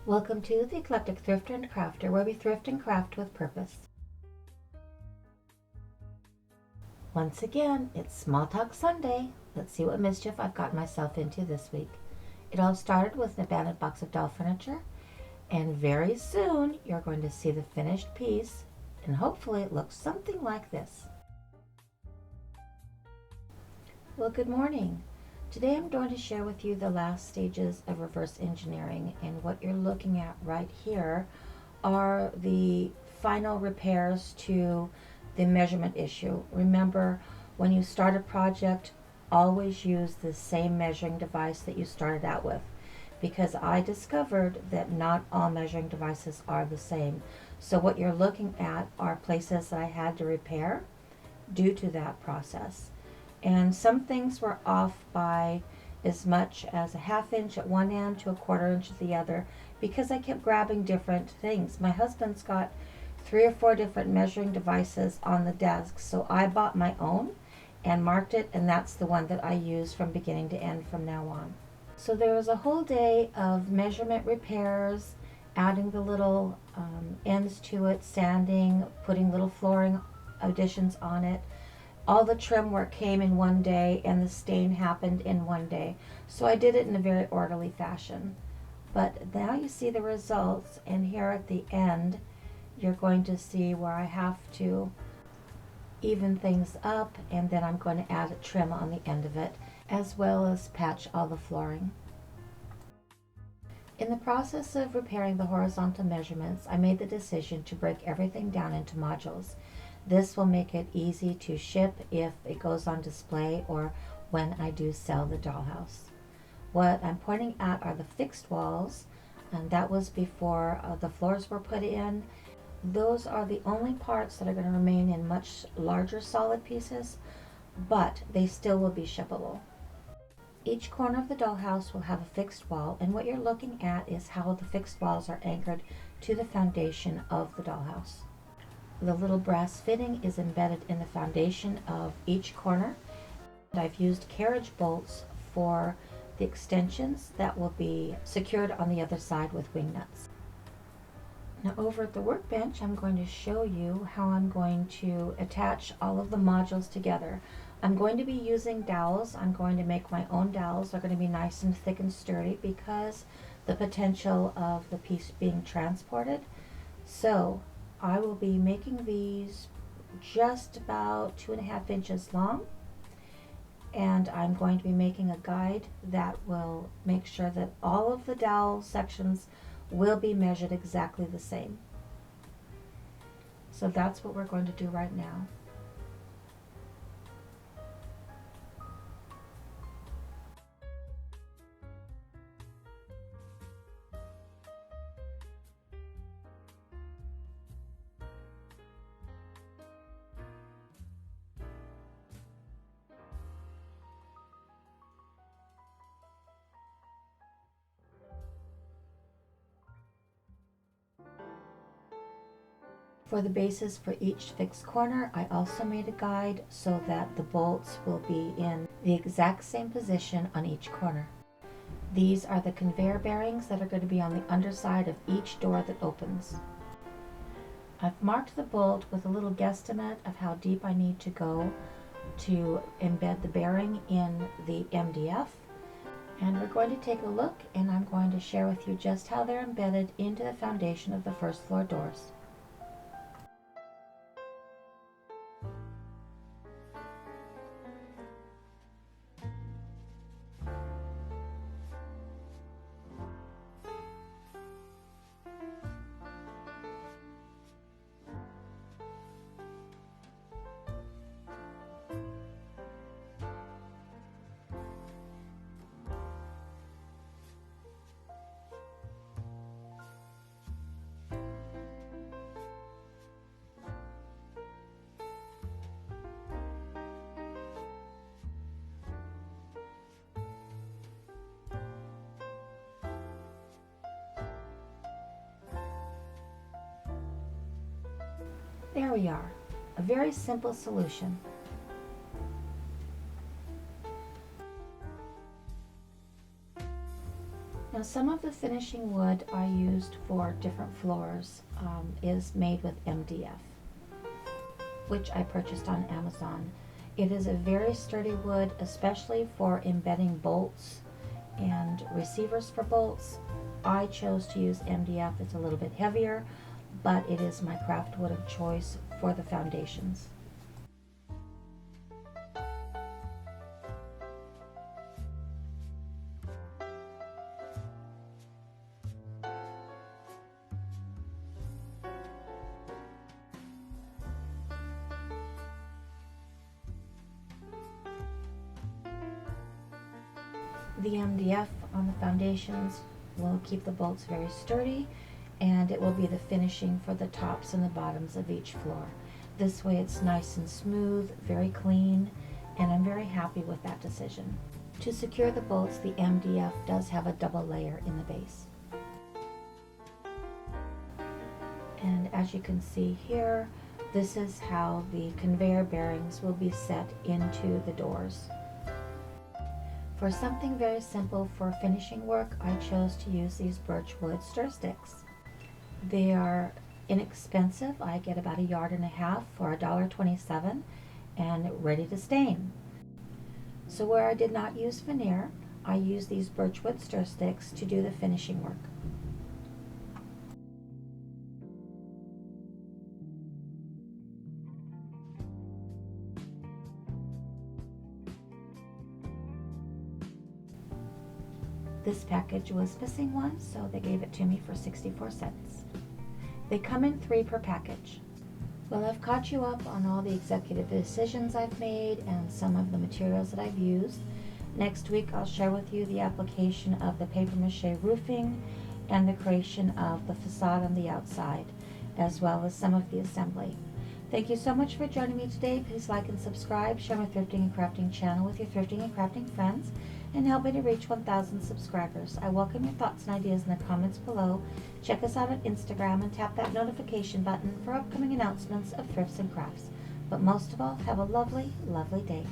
Welcome to the Eclectic Thrifter and Crafter, where we thrift and craft with purpose. Once again, it's Small Talk Sunday. Let's see what mischief I've got myself into this week. It all started with an abandoned box of doll furniture, and very soon you're going to see the finished piece, and hopefully it looks something like this. Well, good morning. Today I'm going to share with you the last stages of reverse engineering, and what you're looking at right here are the final repairs to the measurement issue. Remember, when you start a project, always use the same measuring device that you started out with, because I discovered that not all measuring devices are the same. So what you're looking at are places that I had to repair due to that process. And some things were off by as much as a ½ inch at one end to a ¼ inch at the other, because I kept grabbing different things. My husband's got 3 or 4 different measuring devices on the desk, so I bought my own and marked it, and that's the one that I use from beginning to end from now on. So there was a whole day of measurement repairs, adding the little ends to it, sanding, putting little flooring additions on it. All the trim work came in one day, and the stain happened in one day. So I did it in a very orderly fashion. But now you see the results, and here at the end, you're going to see where I have to even things up, and then I'm going to add a trim on the end of it, as well as patch all the flooring. In the process of repairing the horizontal measurements, I made the decision to break everything down into modules. This will make it easy to ship if it goes on display or when I do sell the dollhouse. What I'm pointing at are the fixed walls, and that was before the floors were put in. Those are the only parts that are going to remain in much larger solid pieces, but they still will be shippable. Each corner of the dollhouse will have a fixed wall, and what you're looking at is how the fixed walls are anchored to the foundation of the dollhouse. The little brass fitting is embedded in the foundation of each corner. I've used carriage bolts for the extensions that will be secured on the other side with wing nuts. Now over at the workbench, I'm going to show you how I'm going to attach all of the modules together. I'm going to be using dowels. I'm going to make my own dowels. They're going to be nice and thick and sturdy because the potential of the piece being transported. So I will be making these just about 2½ inches long, and I'm going to be making a guide that will make sure that all of the dowel sections will be measured exactly the same. So that's what we're going to do right now. For the bases for each fixed corner, I also made a guide so that the bolts will be in the exact same position on each corner. These are the conveyor bearings that are going to be on the underside of each door that opens. I've marked the bolt with a little guesstimate of how deep I need to go to embed the bearing in the MDF. And we're going to take a look, and I'm going to share with you just how they're embedded into the foundation of the first floor doors. There we are, a very simple solution. Now Now, some of the finishing wood I used for different floors is made with MDF, which I purchased on Amazon. It is a very sturdy wood, especially for embedding bolts and receivers for bolts. I chose to use MDF. It's a little bit heavier, but it is my craft wood of choice for the foundations. The MDF on the foundations will keep the bolts very sturdy, and it will be the finishing for the tops and the bottoms of each floor. This way it's nice and smooth, very clean, and I'm very happy with that decision. To secure the bolts, the MDF does have a double layer in the base. And as you can see here, this is how the conveyor bearings will be set into the doors. For something very simple for finishing work, I chose to use these birchwood stir sticks. They are inexpensive. I get about 1.5 yards for $1.27 and ready to stain. So where I did not use veneer, I used these birchwood stir sticks to do the finishing work. This package was missing one, so they gave it to me for 64 cents. They come in 3 per package. Well, I've caught you up on all the executive decisions I've made and some of the materials that I've used. Next week I'll share with you the application of the paper mache roofing and the creation of the facade on the outside, as well as some of the assembly. Thank you so much for joining me today. Please like and subscribe, share my thrifting and crafting channel with your thrifting and crafting friends, and help me to reach 1,000 subscribers. I welcome your thoughts and ideas in the comments below. Check us out on Instagram and tap that notification button for upcoming announcements of thrifts and crafts. But most of all, have a lovely, lovely day.